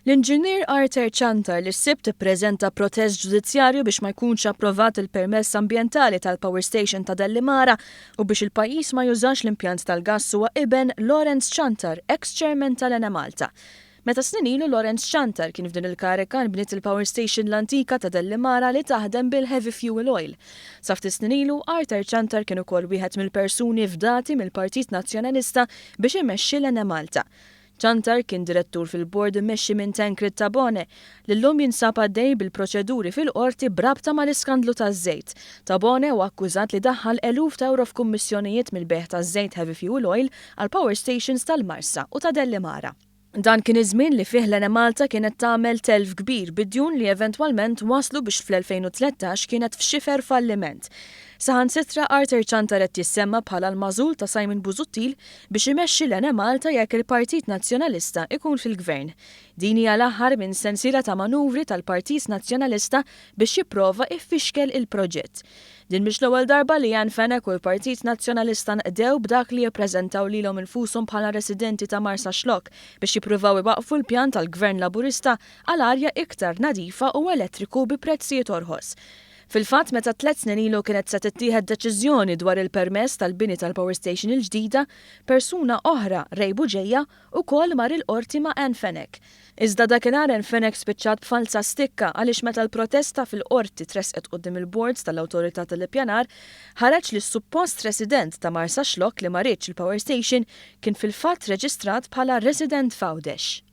L-Inġinier Arthur Chantar li s-sibt ippreżenta protest ġudizzjarju biex ma jkunx approvat il-permess ambjentali tal-Power Station ta' Dellimara u biex il-pajjiż ma jużax l-impjant tal-gass huwa iben Lawrence Chantar, ex-chairman tal-Ena Malta. Meta snin ilu Lawrence Chantar kien f'din il-karika nbniet il-Power Station l-antika ta' Dellimara li taħdem bil-heavy fuel oil. Sa ftit snin ilu Arthur Chantar kien ukoll wieħed mill-persuni fdati mill-Partit Nazzjonalista biex imexxi l-Ena Malta. Chantar kien direttur fil-bord immexxi minn Tancred Tabone li llum jinsab għaddej bil-proċeduri fil-qorti brabta mal-iskandlu taż-żejt. Tabone huwa akkużat li daħħal eluf ta' euro f'kummissjonijiet mill-beħ taż-żejt heavy fuel oil għal power stations tal-Marsa u ta' Dellimara. Dan kien iż-żmien li fih l-Ena Malta kienet tagħmel telf kbir bid-djun li eventwalment waslu biex fl-2013 kienet f'xifer falliment. Saħansitra Arthur Chantar qed jissemma bħala l-magħżul ta' Simon Busuttil biex imexxi l-Ena Malta jekk il-Partit Nazzjonalista ikun fil-Gvern. Din hija l-aħħar minn sensiela ta' manuvri tal-Partit Nazzjonalista biex jipprova iffixkel il-proġett. Din mhix l-ewwel darba li Jan Fenek u l-Partit Nazzjonalista nqdew b'dak li jippreżentaw lilhom infushom bħala residenti ta' Marsa Xlokk biex jippruvaw iwaqfu l-pjan tal-Gvern Laburista għal arja iktar nadifa u elettriku bi prezzijiet orħos. Fil-fatt meta 3 snin ilu kienet se tittieħed deċiżjoni dwar il-permess tal-bini tal-Power Station il-ġdida, persuna oħra Ray Buġejja wkoll mar il-qorti ma' Ann Fenek. Iżda dakinhar Ann Fenek spiċċat b'falsa stikka għaliex meta l-protesta fil-qorti tresqet quddiem il-boards tal-Awtorità tal-Ippjanar, ħareġ li s-suppost resident ta' Marsa Xlokk li ma rridx il-Power Station kien fil-fatt reġistrat bħala resident f'Għawdex.